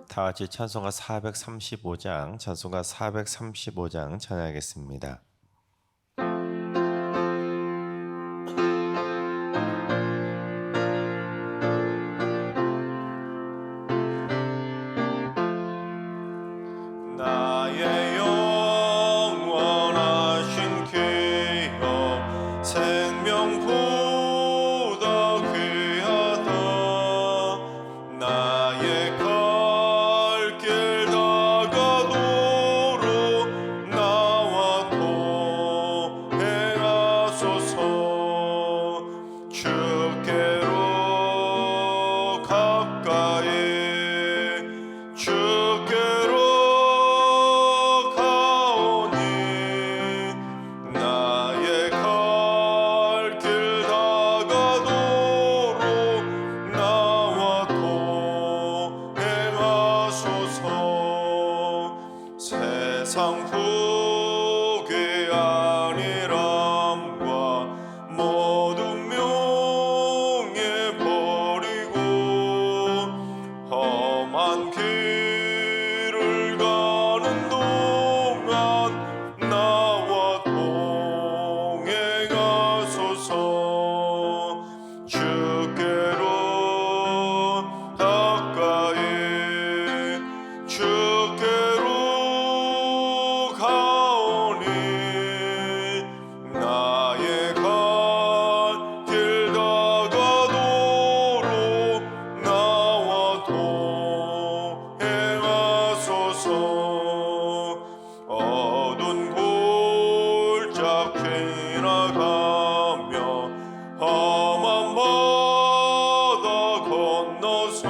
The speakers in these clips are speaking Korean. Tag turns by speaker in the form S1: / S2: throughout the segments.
S1: 다 같이 찬송가 435장, 찬송가 435장 찬양하겠습니다. 나의 영원하신 기업 생명보다 귀하다. 나의 갈 길 다가도록 나와 동행하소서. 주께로 가까이 주께로 가오니 나의 갈 길 다가도록 나와 동행하소서. 세상 후기 아니람과 모든 명예 버리고 험한 길을 가는 동안 나와 동행하소서. 주께로 가까이 주께로 가오니 나의 갈 길 다가도록 나와 동행하소서. 어두운 골짝 지나가며 험한 바다 건너서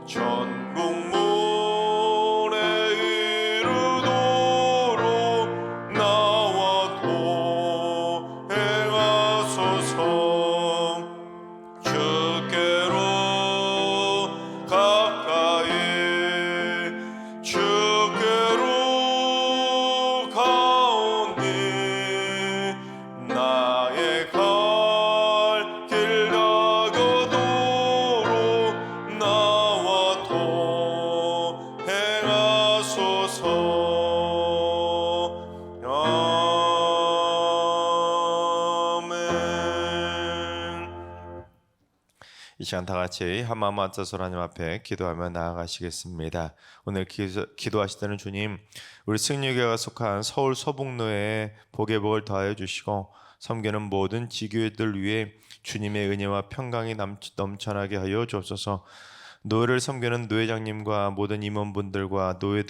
S1: 천국문에 이르도록 나와 동행하소서. 주께로 가까이 주께로 가오니 나의 갈 길 다가도록 나와 동행하소서. 아멘. 이 시간 다 같이 한마음 앉아서 하나님 앞에 기도하며 나아가시겠습니다. 오늘 기도하실 때는 주님, 우리 승리교회가 속한 서울 서북로에 복의 복을 더하여 주시고 섬기는 모든 지교회들 위해 주님의 은혜와 평강이 넘쳐나게 하여 주옵소서. 노예를 섬기는 노회장님과 모든 임원분들과 노예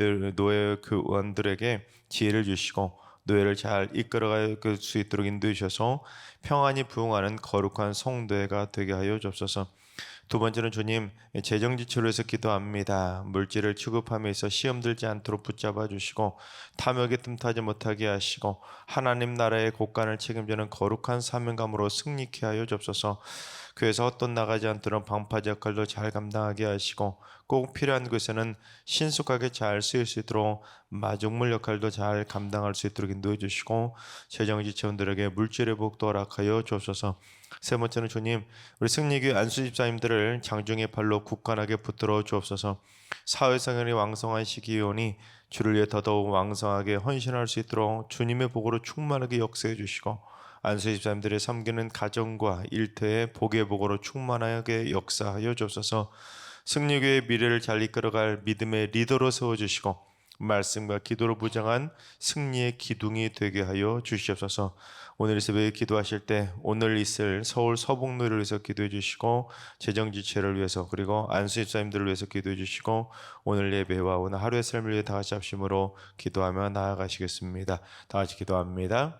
S1: 의원들에게 지혜를 주시고 노예를 잘 이끌어갈 수 있도록 인도해 주셔서 평안히 부흥하는 거룩한 성도회가 되게 하여 주옵소서. 두 번째는 주님, 재정 지출을 위해서 기도합니다. 물질을 취급함에 있어 시험 들지 않도록 붙잡아 주시고 탐욕에 틈타지 못하게 하시고 하나님 나라의 곳간을 책임지는 거룩한 사명감으로 승리케 하여 주옵소서. 교회에서 헛돈 나가지 않도록 방파제 역할도 잘 감당하게 하시고 꼭 필요한 곳에는 신속하게 잘 쓰일 수 있도록 마중물 역할도 잘 감당할 수 있도록 인도해 주시고 재정지체원들에게 물질의 복도 허락하여 주옵소서. 세 번째는 주님, 우리 승리교회 안수 집사님들을 장중의 팔로 굳건하게 붙들어 주옵소서. 사회생활이 왕성한 시기이오니 주를 위해 더더욱 왕성하게 헌신할 수 있도록 주님의 복으로 충만하게 역사해 주시고 안수 집사님들의 섬기는 가정과 일터에 복의 복으로 충만하게 역사하여 주옵소서. 승리교회의 미래를 잘 이끌어갈 믿음의 리더로 세워주시고 말씀과 기도로 부정한 승리의 기둥이 되게 하여 주시옵소서. 오늘 이 새벽에 기도하실 때 오늘 있을 서울 서북로를 위해서 기도해 주시고 재정지체를 위해서 그리고 안수 집사님들을 위해서 기도해 주시고 오늘 예배와 오늘 하루의 삶을 위해 다 같이 합심으로 기도하며 나아가시겠습니다. 다 같이 기도합니다.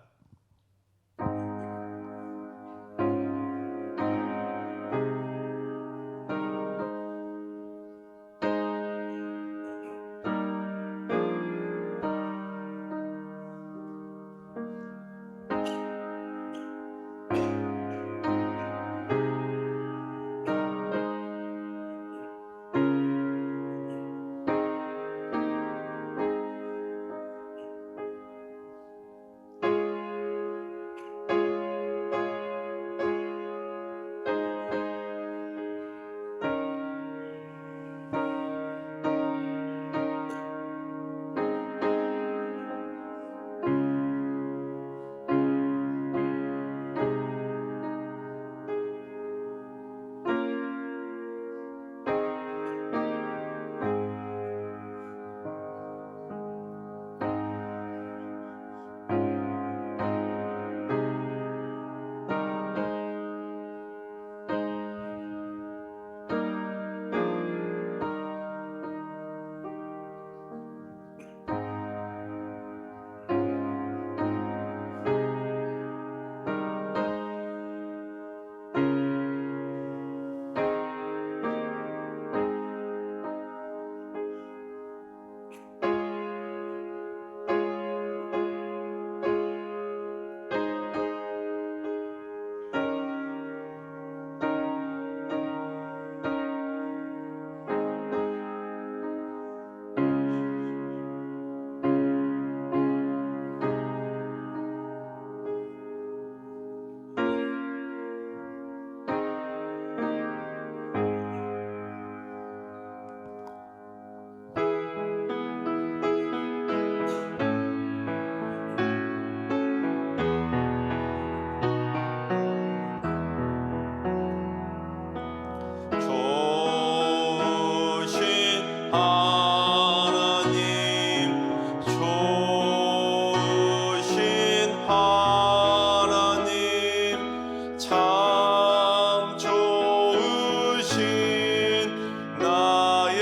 S1: 나의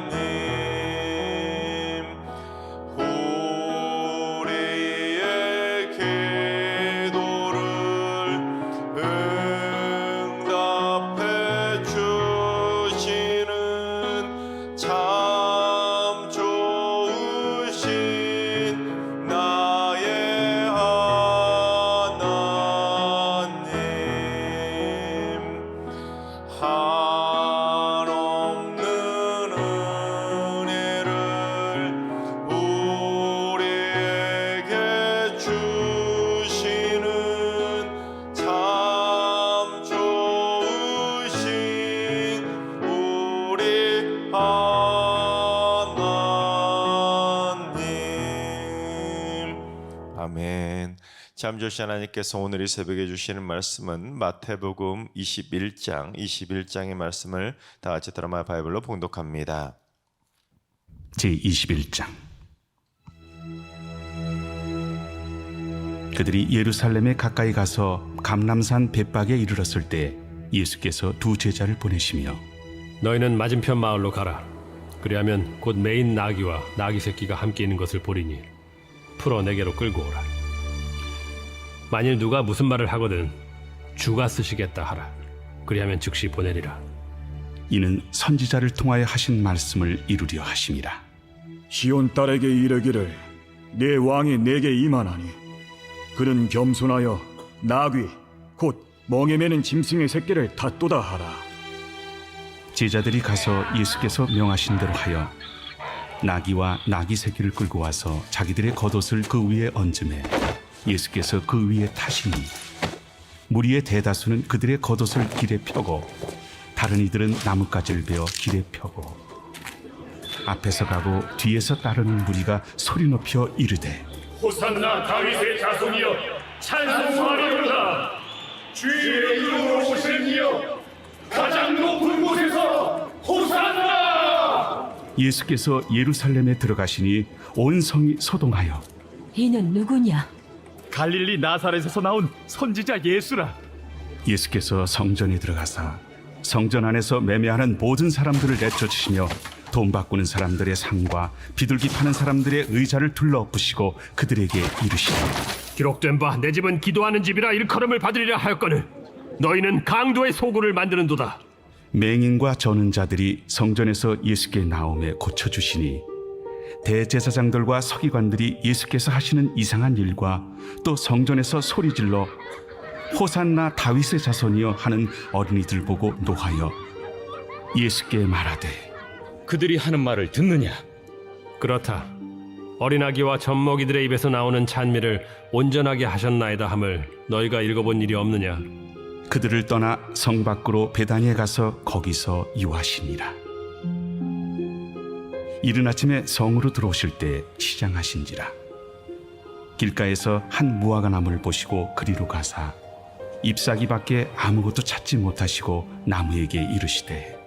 S1: 하나님, 우리의 기도를 응답해 주시는 참 좋으신 나의 하나님, 한없는 은혜를 우리에게 주시는 참 좋으신 우리 하나님. 아멘. 참 좋으신 하나님께서 오늘 이 새벽에 주시는 말씀은 마태복음 21장의 말씀을 다 같이 드라마 바이블로 봉독합니다.
S2: 제21장. 그들이 예루살렘에 가까이 가서 감람산 벳박에 이르렀을 때 예수께서 두 제자를 보내시며
S3: 너희는 맞은편 마을로 가라. 그리하면 곧 매인 나귀와 나귀 새끼가 함께 있는 것을 보리니 풀어 내게로 끌고 오라. 만일 누가 무슨 말을 하거든 주가 쓰시겠다 하라. 그리하면 즉시 보내리라.
S2: 이는 선지자를 통하여 하신 말씀을 이루려 하심이라.
S4: 시온 딸에게 이르기를 내 왕이 내게 임하나니 그는 겸손하여 나귀 곧 멍에 매는 짐승의 새끼를 닫도다 하라.
S2: 제자들이 가서 예수께서 명하신 대로 하여 나귀와 나귀 새끼를 끌고 와서 자기들의 겉옷을 그 위에 얹음에 예수께서 그 위에 타시니 무리의 대다수는 그들의 겉옷을 길에 펴고 다른 이들은 나뭇가지를 베어 길에 펴고 앞에서 가고 뒤에서 따르는 무리가 소리 높여 이르되
S5: 호산나 다윗의 자손이여 찬송하리로다. 주의 이름으로 오시는 이여 가장 높은 곳에서 호산나.
S2: 예수께서 예루살렘에 들어가시니 온 성이 소동하여
S6: 이는 누구냐?
S5: 갈릴리 나사렛에서 나온 선지자 예수라.
S2: 예수께서 성전에 들어가사 성전 안에서 매매하는 모든 사람들을 내쫓으시며 돈 바꾸는 사람들의 상과 비둘기 파는 사람들의 의자를 둘러엎으시고 그들에게 이르시되
S3: 기록된 바 내 집은 기도하는 집이라 일컬음을 받으리라 하였거늘 너희는 강도의 소굴을 만드는도다.
S2: 맹인과 저는 자들이 성전에서 예수께 나오매 고쳐주시니 대제사장들과 서기관들이 예수께서 하시는 이상한 일과 또 성전에서 소리질러 호산나 다윗의 자손이여 하는 어린이들 보고 노하여 예수께 말하되
S7: 그들이 하는 말을 듣느냐?
S3: 그렇다. 어린아기와 젖먹이들의 입에서 나오는 찬미를 온전하게 하셨나이다 함을 너희가 읽어본 일이 없느냐?
S2: 그들을 떠나 성 밖으로 베다니에 가서 거기서 유하시니라. 이른 아침에 성으로 들어오실 때 시장하신지라. 길가에서 한 무화과 나무를 보시고 그리로 가사 잎사귀 밖에 아무것도 찾지 못하시고 나무에게 이르시되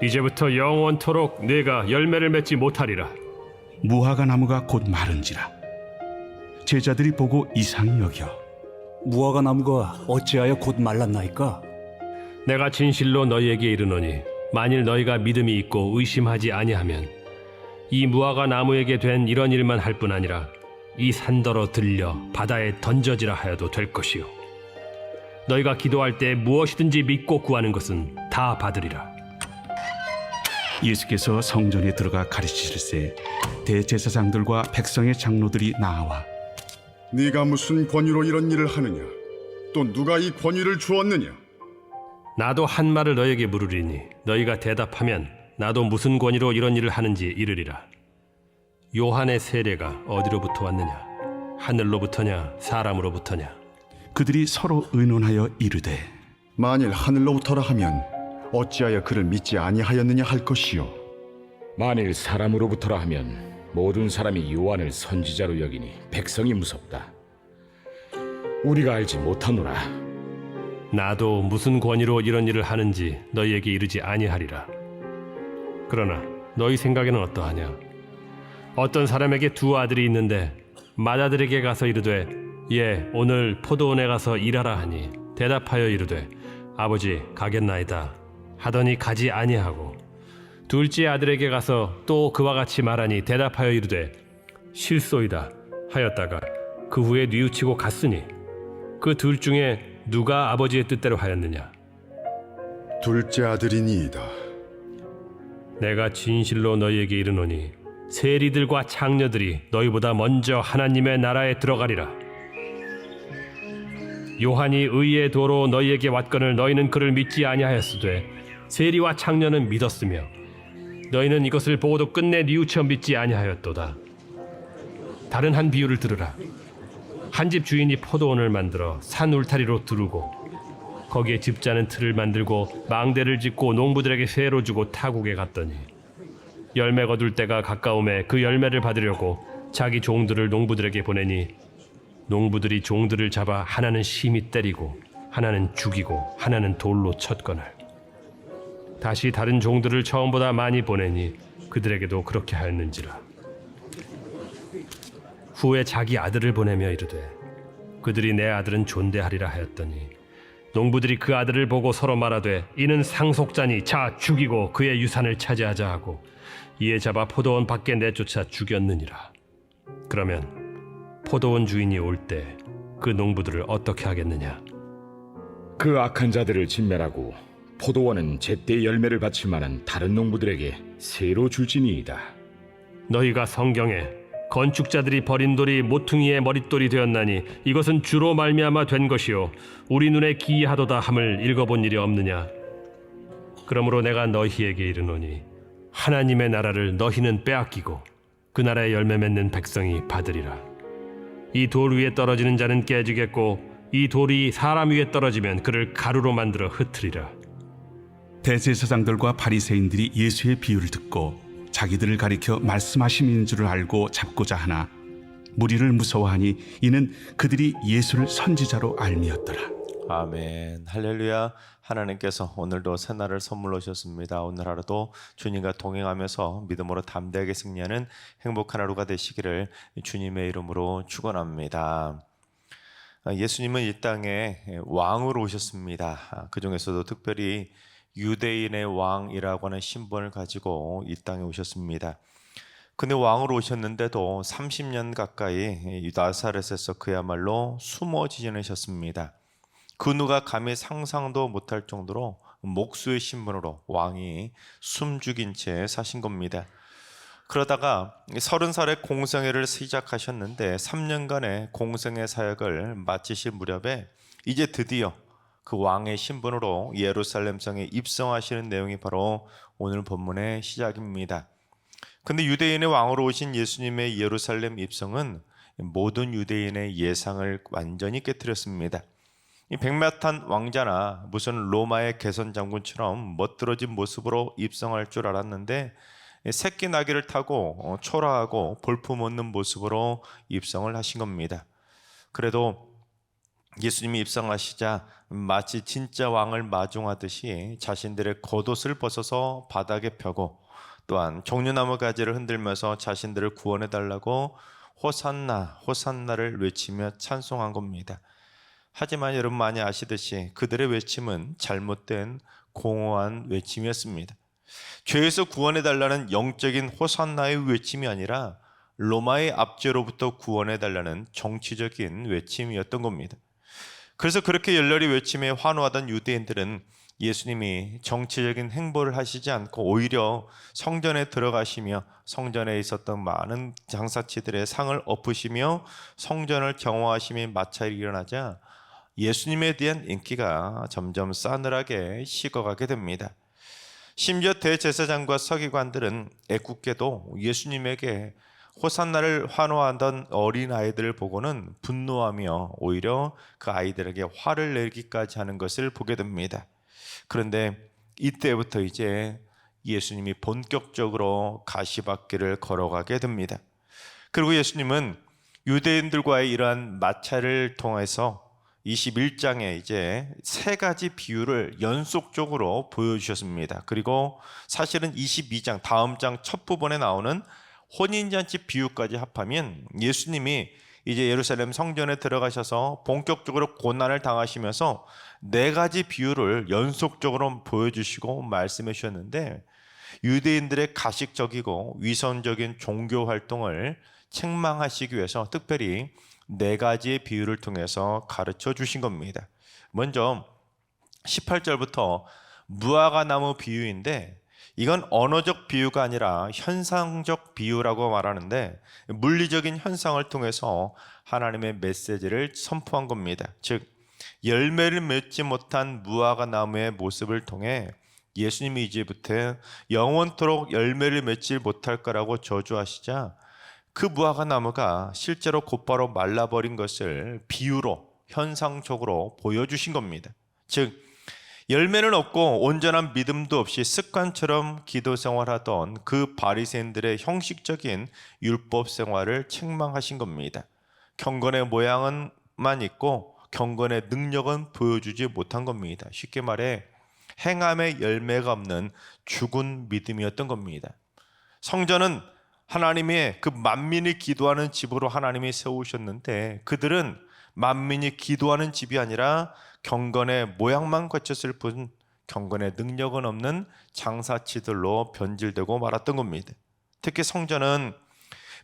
S3: 이제부터 영원토록 네가 열매를 맺지 못하리라.
S2: 무화과 나무가 곧 마른지라. 제자들이 보고 이상히 여겨
S4: 무화과 나무가 어찌하여 곧 말랐나이까?
S3: 내가 진실로 너희에게 이르노니 만일 너희가 믿음이 있고 의심하지 아니하면 이 무화과 나무에게 된 이런 일만 할 뿐 아니라 이 산더러 들려 바다에 던져지라 하여도 될 것이요 너희가 기도할 때 무엇이든지 믿고 구하는 것은 다 받으리라.
S2: 예수께서 성전에 들어가 가르치실세 대제사장들과 백성의 장로들이 나와
S8: 네가 무슨 권위로 이런 일을 하느냐? 또 누가 이 권위를 주었느냐?
S3: 나도 한 말을 너희에게 물으리니 너희가 대답하면 나도 무슨 권위로 이런 일을 하는지 이르리라. 요한의 세례가 어디로부터 왔느냐? 하늘로부터냐 사람으로부터냐?
S2: 그들이 서로 의논하여 이르되
S8: 만일 하늘로부터라 하면 어찌하여 그를 믿지 아니하였느냐 할 것이요.
S7: 만일 사람으로부터라 하면 모든 사람이 요한을 선지자로 여기니 백성이 무섭다. 우리가 알지 못하노라.
S3: 나도 무슨 권위로 이런 일을 하는지 너희에게 이르지 아니하리라. 그러나 너희 생각에는 어떠하냐? 어떤 사람에게 두 아들이 있는데 맏아들에게 가서 이르되 예 오늘 포도원에 가서 일하라 하니 대답하여 이르되 아버지 가겠나이다 하더니 가지 아니하고 둘째 아들에게 가서 또 그와 같이 말하니 대답하여 이르되 실소이다 하였다가 그 후에 뉘우치고 갔으니 그 둘 중에 누가 아버지의 뜻대로 하였느냐?
S8: 둘째 아들이니이다.
S3: 내가 진실로 너희에게 이르노니 세리들과 창녀들이 너희보다 먼저 하나님의 나라에 들어가리라. 요한이 의의 도로 너희에게 왔거늘 너희는 그를 믿지 아니하였으되 세리와 창녀는 믿었으며 너희는 이것을 보고도 끝내 뉘우쳐 믿지 아니하였도다. 다른 한 비유를 들으라. 한 집 주인이 포도원을 만들어 산 울타리로 두르고 거기에 집자는 틀을 만들고 망대를 짓고 농부들에게 세로 주고 타국에 갔더니 열매 거둘 때가 가까움에 그 열매를 받으려고 자기 종들을 농부들에게 보내니 농부들이 종들을 잡아 하나는 심히 때리고 하나는 죽이고 하나는 돌로 쳤거늘 다시 다른 종들을 처음보다 많이 보내니 그들에게도 그렇게 하였는지라. 후에 자기 아들을 보내며 이르되 그들이 내 아들은 존대하리라 하였더니 농부들이 그 아들을 보고 서로 말하되 이는 상속자니 자 죽이고 그의 유산을 차지하자 하고 이에 잡아 포도원 밖에 내쫓아 죽였느니라. 그러면 포도원 주인이 올 때 그 농부들을 어떻게 하겠느냐?
S7: 그 악한 자들을 진멸하고 포도원은 제때 열매를 바칠 만한 다른 농부들에게 새로 줄지니이다.
S3: 너희가 성경에 건축자들이 버린 돌이 모퉁이의 머릿돌이 되었나니 이것은 주로 말미암아 된 것이요 우리 눈에 기이하도다 함을 읽어본 일이 없느냐? 그러므로 내가 너희에게 이르노니 하나님의 나라를 너희는 빼앗기고 그 나라의 열매 맺는 백성이 받으리라. 이 돌 위에 떨어지는 자는 깨지겠고 이 돌이 사람 위에 떨어지면 그를 가루로 만들어 흩으리라.
S2: 대제사장들과 바리새인들이 예수의 비유를 듣고 자기들을 가리켜 말씀하심인 줄을 알고 잡고자 하나 무리를 무서워하니 이는 그들이 예수를 선지자로 알미었더라.
S1: 아멘. 할렐루야. 하나님께서 오늘도 새날을 선물로 주셨습니다. 오늘 하루도 주님과 동행하면서 믿음으로 담대하게 승리하는 행복한 하루가 되시기를 주님의 이름으로 축원합니다. 예수님은 이 땅에 왕으로 오셨습니다. 그 중에서도 특별히 유대인의 왕이라고 하는 신분을 가지고 이 땅에 오셨습니다. 근데 왕으로 오셨는데도 30년 가까이 나사렛에서 그야말로 숨어 지내셨습니다. 그 누가 감히 상상도 못할 정도로 목수의 신분으로 왕이 숨죽인 채 사신 겁니다. 그러다가 30살에 공생애를 시작하셨는데 3년간의 공생애 사역을 마치실 무렵에 이제 드디어 그 왕의 신분으로 예루살렘 성에 입성하시는 내용이 바로 오늘 본문의 시작입니다. 근데 유대인의 왕으로 오신 예수님의 예루살렘 입성은 모든 유대인의 예상을 완전히 깨뜨렸습니다. 이 백마탄 왕자나 무슨 로마의 개선 장군처럼 멋들어진 모습으로 입성할 줄 알았는데 새끼 나귀를 타고 초라하고 볼품없는 모습으로 입성을 하신 겁니다. 그래도 예수님이 입성하시자 마치 진짜 왕을 마중하듯이 자신들의 겉옷을 벗어서 바닥에 펴고 또한 종려나무 가지를 흔들면서 자신들을 구원해달라고 호산나 호산나를 외치며 찬송한 겁니다. 하지만 여러분 많이 아시듯이 그들의 외침은 잘못된 공허한 외침이었습니다. 죄에서 구원해달라는 영적인 호산나의 외침이 아니라 로마의 압제로부터 구원해달라는 정치적인 외침이었던 겁니다. 그래서 그렇게 열렬히 외침에 환호하던 유대인들은 예수님이 정치적인 행보를 하시지 않고 오히려 성전에 들어가시며 성전에 있었던 많은 장사치들의 상을 엎으시며 성전을 경호하심이 마찰이 일어나자 예수님에 대한 인기가 점점 싸늘하게 식어가게 됩니다. 심지어 대제사장과 서기관들은 애꿎게도 예수님에게 호산나를 환호하던 어린 아이들을 보고는 분노하며 오히려 그 아이들에게 화를 내기까지 하는 것을 보게 됩니다. 그런데 이때부터 이제 예수님이 본격적으로 가시밭길을 걸어가게 됩니다. 그리고 예수님은 유대인들과의 이러한 마찰을 통해서 21장에 이제 세 가지 비유를 연속적으로 보여주셨습니다. 그리고 사실은 22장 다음 장 첫 부분에 나오는 혼인잔치 비유까지 합하면 예수님이 이제 예루살렘 성전에 들어가셔서 본격적으로 고난을 당하시면서 4가지 비유를 연속적으로 보여주시고 말씀해 주셨는데, 유대인들의 가식적이고 위선적인 종교 활동을 책망하시기 위해서 특별히 4가지의 비유를 통해서 가르쳐 주신 겁니다. 먼저 18절부터 무화과 나무 비유인데, 이건 언어적 비유가 아니라 현상적 비유라고 말하는데, 물리적인 현상을 통해서 하나님의 메시지를 선포한 겁니다. 즉, 열매를 맺지 못한 무화과 나무의 모습을 통해 예수님이 이제부터 영원토록 열매를 맺지 못할 거라고 저주하시자, 그 무화과 나무가 실제로 곧바로 말라버린 것을 비유로 현상적으로 보여주신 겁니다. 즉, 열매는 없고 온전한 믿음도 없이 습관처럼 기도 생활하던 그 바리새인들의 형식적인 율법 생활을 책망하신 겁니다. 경건의 모양은만 있고 경건의 능력은 보여주지 못한 겁니다. 쉽게 말해 행함의 열매가 없는 죽은 믿음이었던 겁니다. 성전은 하나님의 그 만민이 기도하는 집으로 하나님이 세우셨는데, 그들은 만민이 기도하는 집이 아니라 경건의 모양만 갖췄을 뿐 경건의 능력은 없는 장사치들로 변질되고 말았던 겁니다. 특히 성전은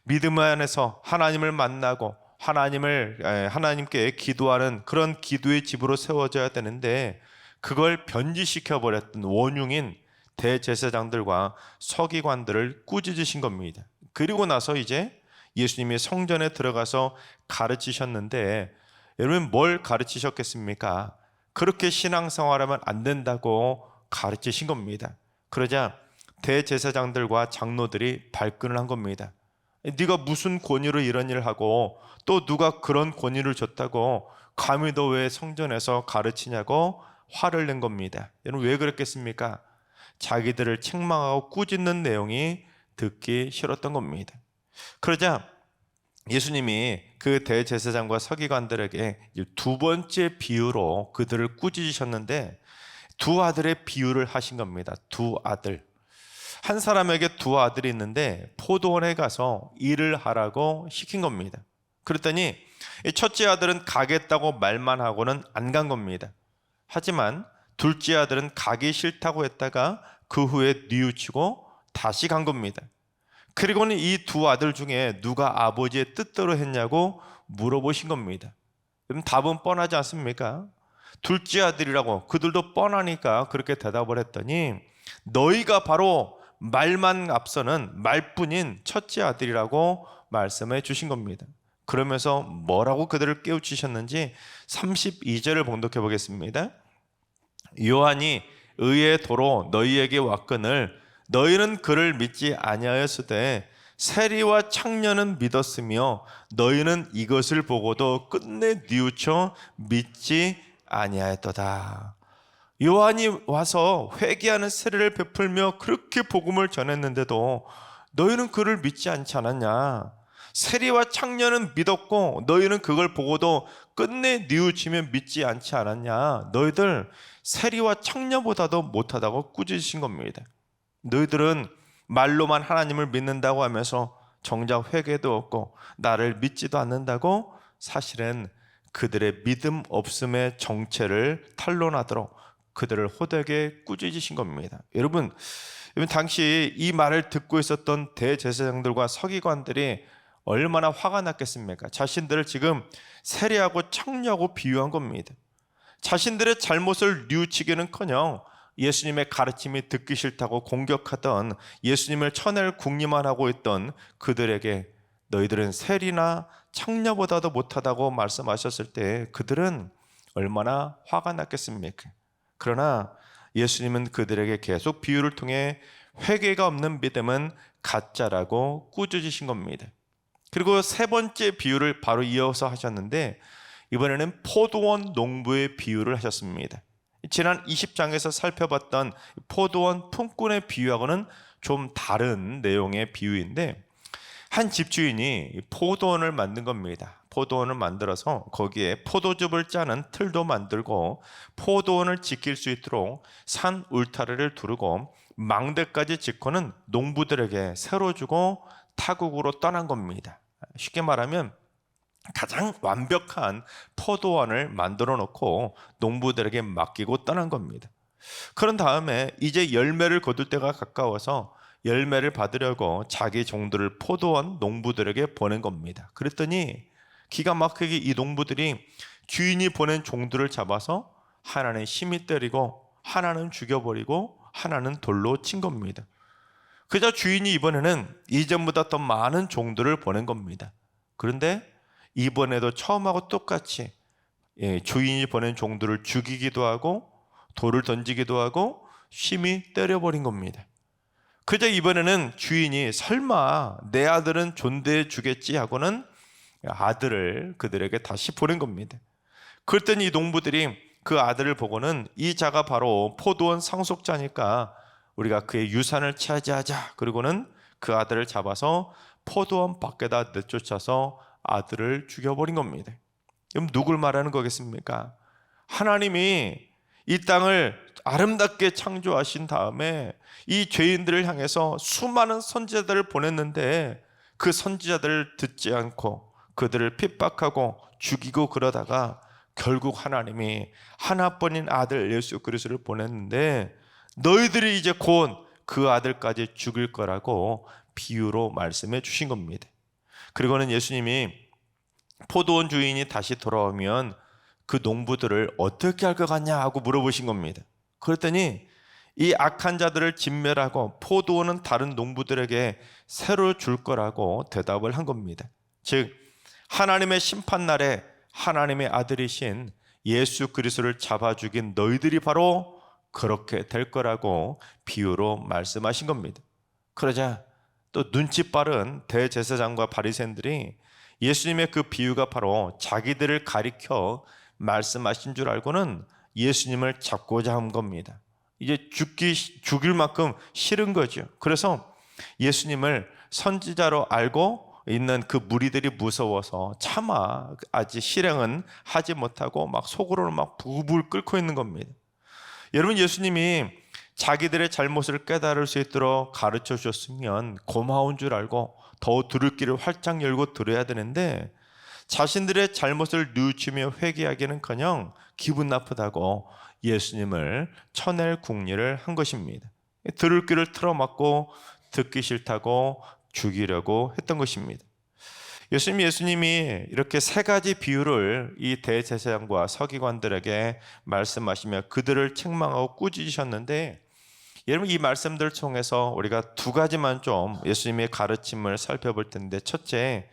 S1: 믿음 안에서 하나님을 만나고 하나님께 기도하는 그런 기도의 집으로 세워져야 되는데, 그걸 변질시켜 버렸던 원흉인 대제사장들과 서기관들을 꾸짖으신 겁니다. 그리고 나서 이제 예수님이 성전에 들어가서 가르치셨는데, 여러분 뭘 가르치셨겠습니까? 그렇게 신앙생활하면 안 된다고 가르치신 겁니다. 그러자 대제사장들과 장로들이 발끈을 한 겁니다. 네가 무슨 권위로 이런 일을 하고, 또 누가 그런 권위를 줬다고 감히 너 왜 성전에서 가르치냐고 화를 낸 겁니다. 여러분 왜 그랬겠습니까? 자기들을 책망하고 꾸짖는 내용이 듣기 싫었던 겁니다. 그러자 예수님이 그 대제사장과 서기관들에게 2번째 비유로 그들을 꾸짖으셨는데, 2 아들의 비유를 하신 겁니다. 2 아들. 한 사람에게 2 아들이 있는데 포도원에 가서 일을 하라고 시킨 겁니다. 그랬더니 첫째 아들은 가겠다고 말만 하고는 안 간 겁니다. 하지만 둘째 아들은 가기 싫다고 했다가 그 후에 뉘우치고 다시 간 겁니다. 그리고는 이 2 아들 중에 누가 아버지의 뜻대로 했냐고 물어보신 겁니다. 그럼 답은 뻔하지 않습니까? 둘째 아들이라고 그들도 뻔하니까 그렇게 대답을 했더니, 너희가 바로 말만 앞서는 말뿐인 첫째 아들이라고 말씀해 주신 겁니다. 그러면서 뭐라고 그들을 깨우치셨는지 32절을 봉독해 보겠습니다. 요한이 의의 도로 너희에게 왔거늘 너희는 그를 믿지 아니하였으되 세리와 창녀는 믿었으며 너희는 이것을 보고도 끝내 뉘우쳐 믿지 아니하였도다. 요한이 와서 회개하는 세례를 베풀며 그렇게 복음을 전했는데도 너희는 그를 믿지 않지 않았냐? 세리와 창녀는 믿었고 너희는 그걸 보고도 끝내 뉘우치며 믿지 않지 않았냐? 너희들 세리와 창녀보다도 못하다고 꾸짖으신 겁니다. 너희들은 말로만 하나님을 믿는다고 하면서 정작 회개도 없고 나를 믿지도 않는다고, 사실은 그들의 믿음 없음의 정체를 탄로나도록 그들을 호되게 꾸짖으신 겁니다. 여러분 당시 이 말을 듣고 있었던 대제사장들과 서기관들이 얼마나 화가 났겠습니까? 자신들을 지금 세리하고 창녀하고 비유한 겁니다. 자신들의 잘못을 뉘우치기는커녕 예수님의 가르침이 듣기 싫다고 공격하던, 예수님을 쳐낼 궁리만 하고 있던 그들에게 너희들은 세리나 창녀보다도 못하다고 말씀하셨을 때 그들은 얼마나 화가 났겠습니까? 그러나 예수님은 그들에게 계속 비유를 통해 회개가 없는 믿음은 가짜라고 꾸짖으신 겁니다. 그리고 3번째 비유를 바로 이어서 하셨는데, 이번에는 포도원 농부의 비유를 하셨습니다. 지난 20장에서 살펴봤던 포도원 품꾼의 비유하고는 좀 다른 내용의 비유인데, 한 집주인이 포도원을 만든 겁니다. 포도원을 만들어서 거기에 포도즙을 짜는 틀도 만들고 포도원을 지킬 수 있도록 산 울타리를 두르고 망대까지 짓고는 농부들에게 새로 주고 타국으로 떠난 겁니다. 쉽게 말하면 가장 완벽한 포도원을 만들어 놓고 농부들에게 맡기고 떠난 겁니다. 그런 다음에 이제 열매를 거둘 때가 가까워서 열매를 받으려고 자기 종들을 포도원 농부들에게 보낸 겁니다. 그랬더니 기가 막히게 이 농부들이 주인이 보낸 종들을 잡아서 하나는 심히 때리고 하나는 죽여버리고 하나는 돌로 친 겁니다. 그저 주인이 이번에는 이전보다 더 많은 종들을 보낸 겁니다. 그런데 이번에도 처음하고 똑같이 주인이 보낸 종들을 죽이기도 하고 돌을 던지기도 하고 심히 때려버린 겁니다. 그저 이번에는 주인이 설마 내 아들은 존대해 주겠지 하고는 아들을 그들에게 다시 보낸 겁니다. 그랬더니 이 농부들이 그 아들을 보고는 이 자가 바로 포도원 상속자니까 우리가 그의 유산을 차지하자. 그리고는 그 아들을 잡아서 포도원 밖에다 내쫓아서 아들을 죽여버린 겁니다. 그럼 누굴 말하는 거겠습니까? 하나님이 이 땅을 아름답게 창조하신 다음에 이 죄인들을 향해서 수많은 선지자들을 보냈는데 그 선지자들을 듣지 않고 그들을 핍박하고 죽이고 그러다가 결국 하나님이 하나뿐인 아들 예수 그리스도를 보냈는데 너희들이 이제 곧 그 아들까지 죽일 거라고 비유로 말씀해 주신 겁니다. 그리고는 예수님이 포도원 주인이 다시 돌아오면 그 농부들을 어떻게 할 것 같냐 하고 물어보신 겁니다. 그랬더니 이 악한 자들을 진멸하고 포도원은 다른 농부들에게 새로 줄 거라고 대답을 한 겁니다. 즉 하나님의 심판날에 하나님의 아들이신 예수 그리스도를 잡아 죽인 너희들이 바로 그렇게 될 거라고 비유로 말씀하신 겁니다. 그러자 또 눈치 빠른 대제사장과 바리새인들이 예수님의 그 비유가 바로 자기들을 가리켜 말씀하신 줄 알고는 예수님을 잡고자 한 겁니다. 이제 죽일 만큼 싫은 거죠. 그래서 예수님을 선지자로 알고 있는 그 무리들이 무서워서 차마 아직 실행은 하지 못하고 막 속으로는 막 부불 끓고 있는 겁니다. 여러분, 예수님이 자기들의 잘못을 깨달을 수 있도록 가르쳐 주셨으면 고마운 줄 알고 더 들을 길을 활짝 열고 들어야 되는데 자신들의 잘못을 뉘우치며 회개하기는커녕 기분 나쁘다고 예수님을 쳐낼 궁리를 한 것입니다. 들을 귀를 틀어막고 듣기 싫다고 죽이려고 했던 것입니다. 예수님이 이렇게 세 가지 비유를 이 대제사장과 서기관들에게 말씀하시며 그들을 책망하고 꾸짖으셨는데 여러분, 이 말씀들을 통해서 우리가 두 가지만 좀 예수님의 가르침을 살펴볼 텐데, 첫째,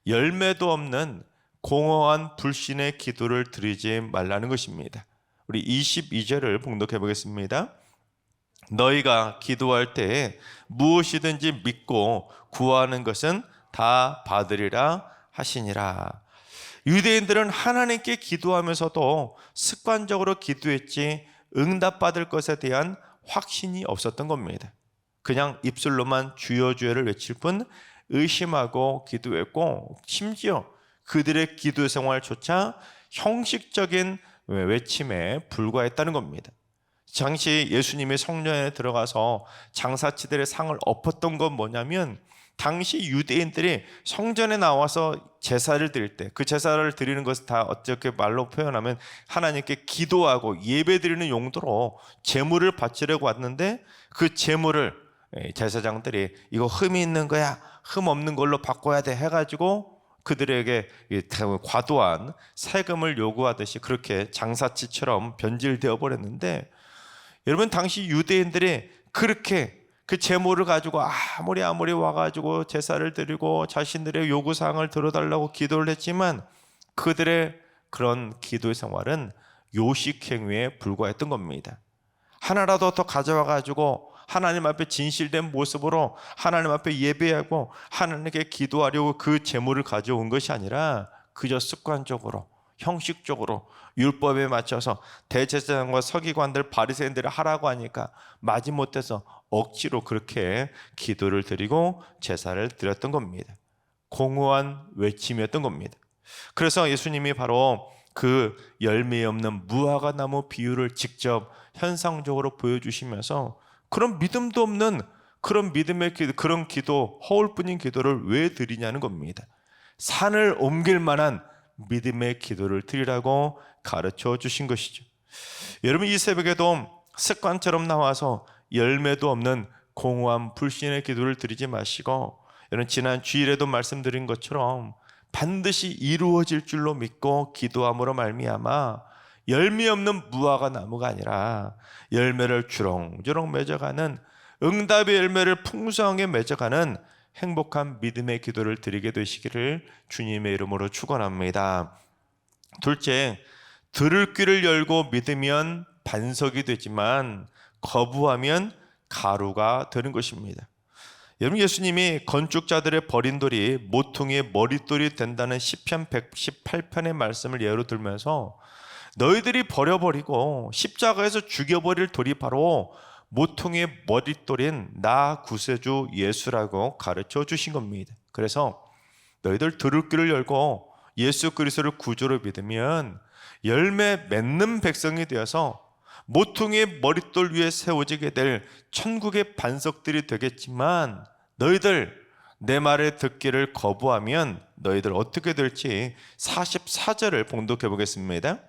S1: 열매도 없는 공허한 불신의 기도를 드리지 말라는 것입니다. 우리 22절을 봉독해 보겠습니다. 너희가 기도할 때에 무엇이든지 믿고 구하는 것은 다 받으리라 하시니라. 유대인들은 하나님께 기도하면서도 습관적으로 기도했지 응답받을 것에 대한 확신이 없었던 겁니다. 그냥 입술로만 주여 주여를 외칠 뿐 의심하고 기도했고, 심지어 그들의 기도 생활조차 형식적인 외침에 불과했다는 겁니다. 당시 예수님이 성전에 들어가서 장사치들의 상을 엎었던 건 뭐냐면, 당시 유대인들이 성전에 나와서 제사를 드릴 때, 그 제사를 드리는 것을 다 어떻게 말로 표현하면 하나님께 기도하고 예배드리는 용도로 제물을 바치려고 왔는데, 그 제물을 제사장들이 이거 흠이 있는 거야, 흠 없는 걸로 바꿔야 돼 해가지고 그들에게 과도한 세금을 요구하듯이 그렇게 장사치처럼 변질되어 버렸는데, 여러분, 당시 유대인들이 그렇게 그 제물을 가지고 아무리 와가지고 제사를 드리고 자신들의 요구사항을 들어달라고 기도를 했지만 그들의 그런 기도의 생활은 요식행위에 불과했던 겁니다. 하나라도 더 가져와가지고 하나님 앞에 진실된 모습으로 하나님 앞에 예배하고 하나님께 기도하려고 그 제물을 가져온 것이 아니라 그저 습관적으로 형식적으로 율법에 맞춰서 대제사장과 서기관들 바리새인들을 하라고 하니까 마지못해서 억지로 그렇게 기도를 드리고 제사를 드렸던 겁니다. 공허한 외침이었던 겁니다. 그래서 예수님이 바로 그 열매 없는 무화과 나무 비유를 직접 현상적으로 보여주시면서 그런 믿음도 없는 그런 믿음의 기도, 그런 기도, 허울뿐인 기도를 왜 드리냐는 겁니다. 산을 옮길 만한 믿음의 기도를 드리라고 가르쳐 주신 것이죠. 여러분, 이 새벽에도 습관처럼 나와서 열매도 없는 공허한 불신의 기도를 드리지 마시고, 여러분 지난 주일에도 말씀드린 것처럼 반드시 이루어질 줄로 믿고 기도함으로 말미암아 열매 없는 무화과 나무가 아니라 열매를 주렁주렁 맺어가는, 응답의 열매를 풍성하게 맺어가는 행복한 믿음의 기도를 드리게 되시기를 주님의 이름으로 축원합니다. 둘째, 들을 귀를 열고 믿으면 반석이 되지만 거부하면 가루가 되는 것입니다. 여러분, 예수님이 건축자들의 버린 돌이 모퉁이의 머릿돌이 된다는 시편 118편의 말씀을 예로 들면서 너희들이 버려버리고 십자가에서 죽여버릴 돌이 바로 모퉁이의 머릿돌인 나 구세주 예수라고 가르쳐 주신 겁니다. 그래서 너희들 들을 귀를 열고 예수 그리스도를 구주로 믿으면 열매 맺는 백성이 되어서 모퉁이의 머릿돌 위에 세워지게 될 천국의 반석들이 되겠지만, 너희들 내 말을 듣기를 거부하면 너희들 어떻게 될지 44절을 봉독해 보겠습니다.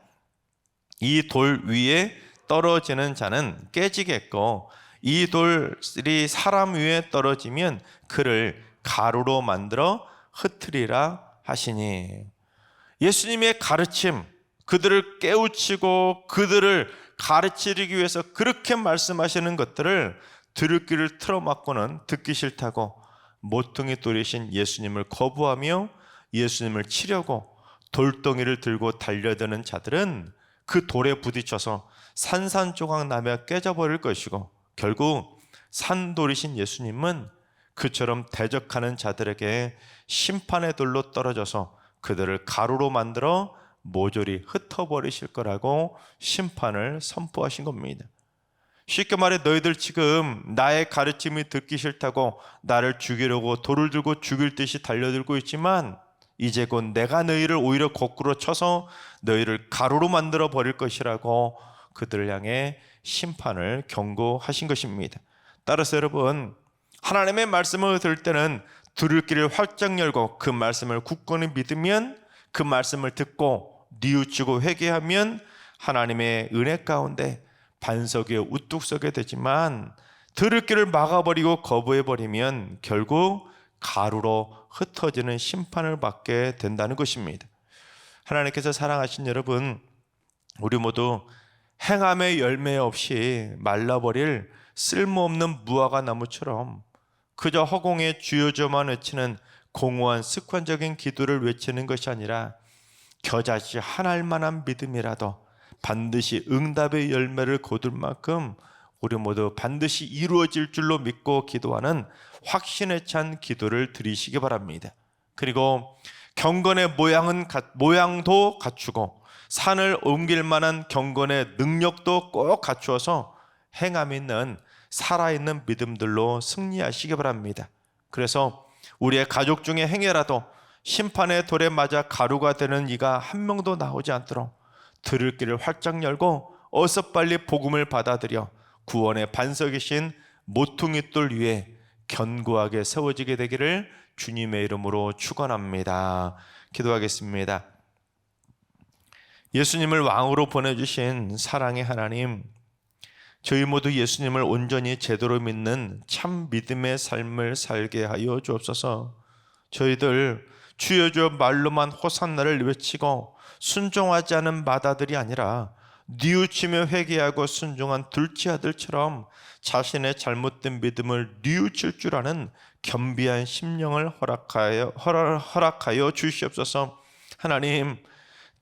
S1: 이 돌 위에 떨어지는 자는 깨지겠고 이 돌이 사람 위에 떨어지면 그를 가루로 만들어 흩으리라 하시니, 예수님의 가르침, 그들을 깨우치고 그들을 가르치기 위해서 그렇게 말씀하시는 것들을 들을 귀를 틀어막고는 듣기 싫다고 모퉁이 돌이신 예수님을 거부하며 예수님을 치려고 돌덩이를 들고 달려드는 자들은 그 돌에 부딪혀서 산산조각 나며 깨져버릴 것이고, 결국 산돌이신 예수님은 그처럼 대적하는 자들에게 심판의 돌로 떨어져서 그들을 가루로 만들어 모조리 흩어버리실 거라고 심판을 선포하신 겁니다. 쉽게 말해 너희들 지금 나의 가르침이 듣기 싫다고 나를 죽이려고 돌을 들고 죽일 듯이 달려들고 있지만, 이제 곧 내가 너희를 오히려 거꾸로 쳐서 너희를 가루로 만들어 버릴 것이라고 그들을 향해 심판을 경고하신 것입니다. 따라서 여러분, 하나님의 말씀을 들을 때는 들을 귀를 활짝 열고 그 말씀을 굳건히 믿으면, 그 말씀을 듣고 뉘우치고 회개하면 하나님의 은혜 가운데 반석에 우뚝 서게 되지만, 들을 귀를 막아버리고 거부해버리면 결국 가루로 흩어지는 심판을 받게 된다는 것입니다. 하나님께서 사랑하신 여러분, 우리 모두 행함의 열매 없이 말라버릴 쓸모없는 무화과 나무처럼 그저 허공에 쥐어져만 외치는 공허한 습관적인 기도를 외치는 것이 아니라 겨자씨 하나만한 믿음이라도 반드시 응답의 열매를 거둘 만큼 우리 모두 반드시 이루어질 줄로 믿고 기도하는 확신에 찬 기도를 드리시기 바랍니다. 그리고 경건의 모양도 갖추고 산을 옮길 만한 경건의 능력도 꼭 갖추어서 행함 있는 살아있는 믿음들로 승리하시기 바랍니다. 그래서 우리의 가족 중에 행여라도 심판의 돌에 맞아 가루가 되는 이가 한 명도 나오지 않도록 들을 귀를 활짝 열고 어서 빨리 복음을 받아들여 구원의 반석이신 모퉁이돌 위에 견고하게 세워지게 되기를 주님의 이름으로 축원합니다. 기도하겠습니다. 예수님을 왕으로 보내주신 사랑의 하나님, 저희 모두 예수님을 온전히 제대로 믿는 참 믿음의 삶을 살게 하여 주옵소서. 저희들 주여 주여 말로만 호산나를 외치고 순종하지 않은 마다들이 아니라 뉘우치며 회개하고 순종한 둘째 아들처럼 자신의 잘못된 믿음을 뉘우칠 줄 아는 겸비한 심령을 허락하여 주시옵소서. 하나님,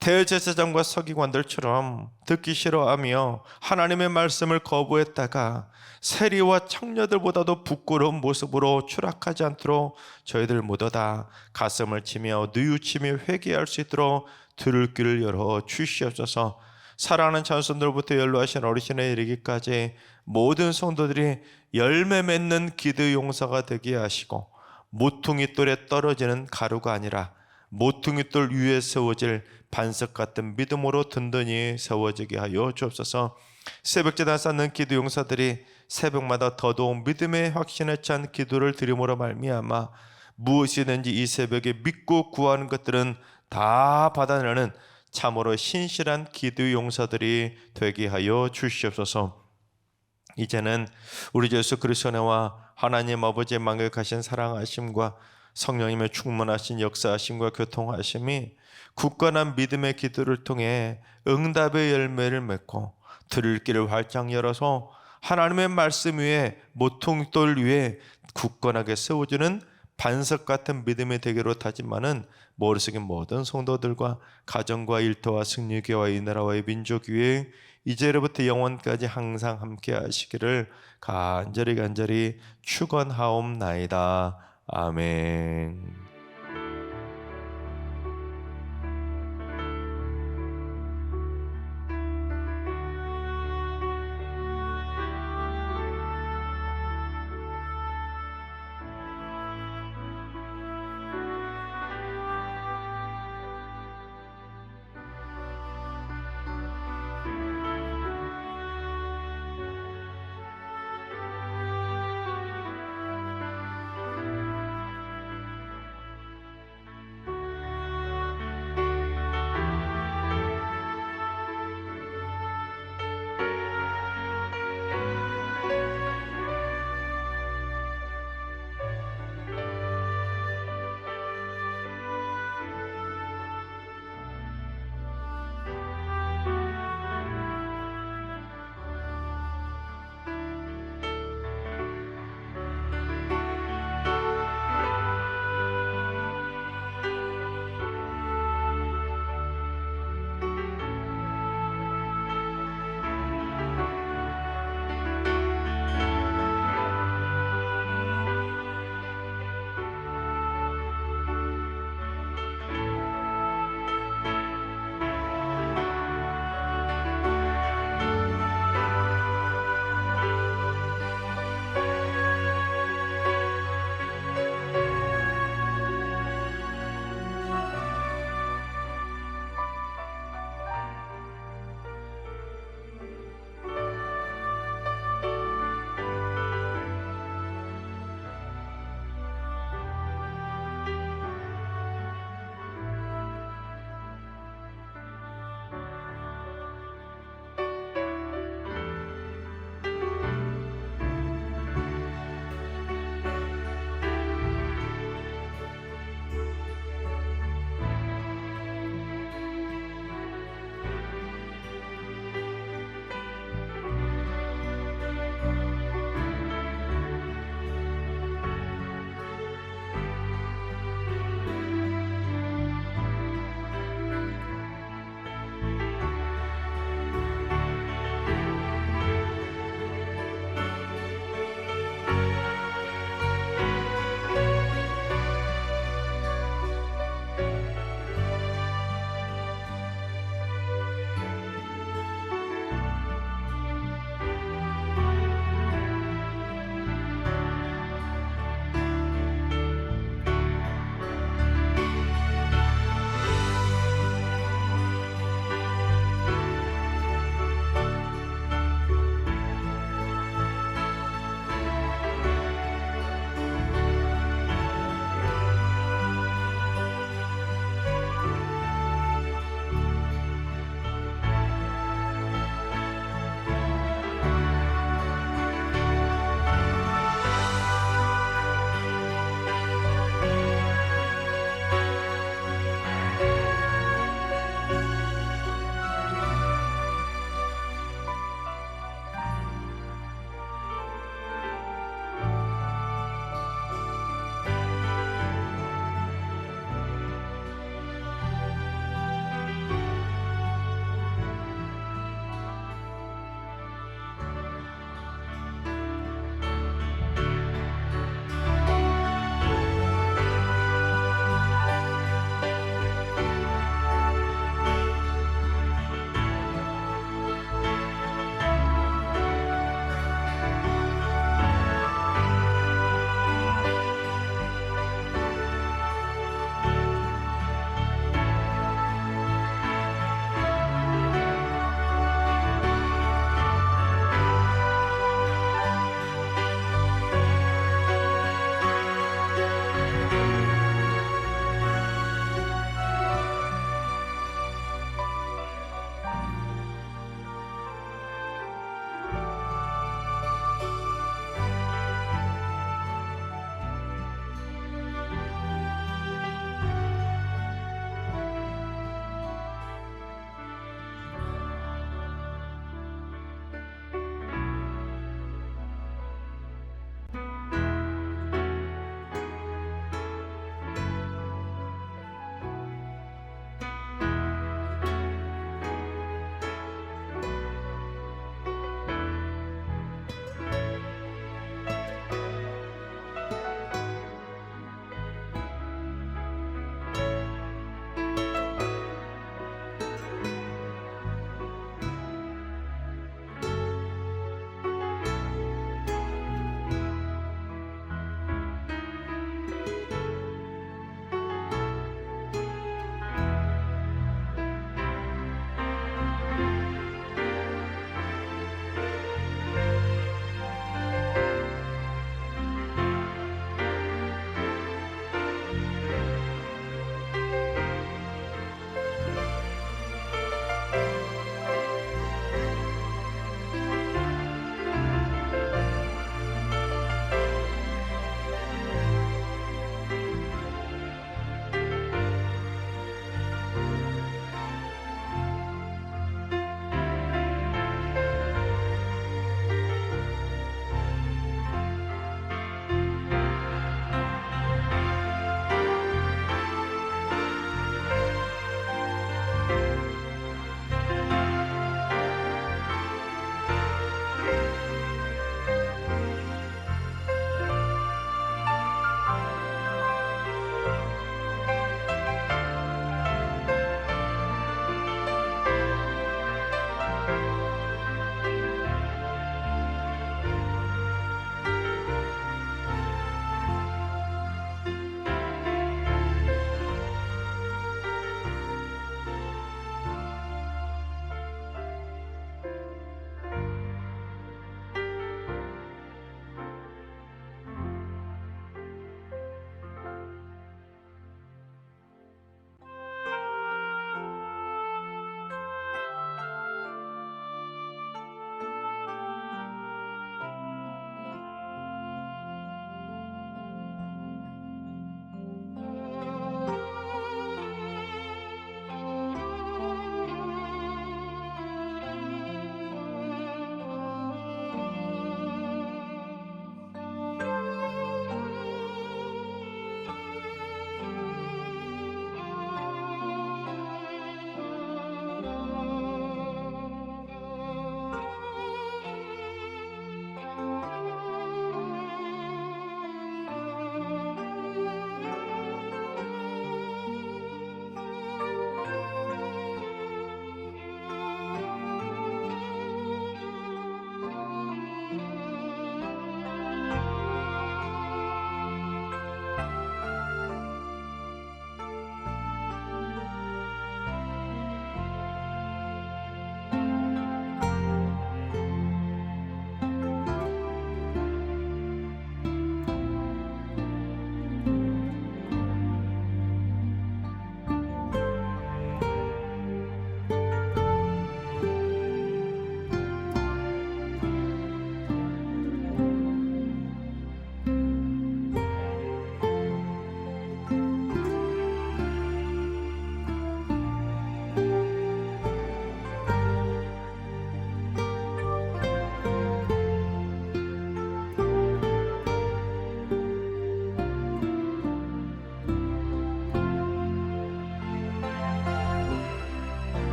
S1: 대제사장과 서기관들처럼 듣기 싫어하며 하나님의 말씀을 거부했다가 세리와 창녀들보다도 부끄러운 모습으로 추락하지 않도록 저희들 모두 다 가슴을 치며 뉘우치며 회개할 수 있도록 들을 귀를 열어 주시옵소서. 사랑하는 자손들부터 연로하신 어르신에 이르기까지 모든 성도들이 열매 맺는 기도 용사가 되게 하시고, 모퉁이돌에 떨어지는 가루가 아니라 모퉁이돌 위에 세워질 반석 같은 믿음으로 든든히 세워지게 하여 주옵소서. 새벽제단 쌓는 기도 용사들이 새벽마다 더더욱 믿음의 확신에 찬 기도를 드림으로 말미암아 무엇이든지 이 새벽에 믿고 구하는 것들은 다 받아내는 참으로 신실한 기도의 용사들이 되게 하여 주시옵소서. 이제는 우리 주 예수 그리스도의 은혜와 하나님 아버지의 만극하신 사랑하심과 성령님의 충만하신 역사하심과 교통하심이 굳건한 믿음의 기도를 통해 응답의 열매를 맺고 들을 길을 활짝 열어서 하나님의 말씀 위에 모퉁돌 위에 굳건하게 세워주는 반석 같은 믿음이 되기로 다짐하는 머릿속의 모든 성도들과 가정과 일터와 승리교와 이 나라와의 민족 위에 이제로부터 영원까지 항상 함께 하시기를 간절히 축원하옵나이다. 아멘.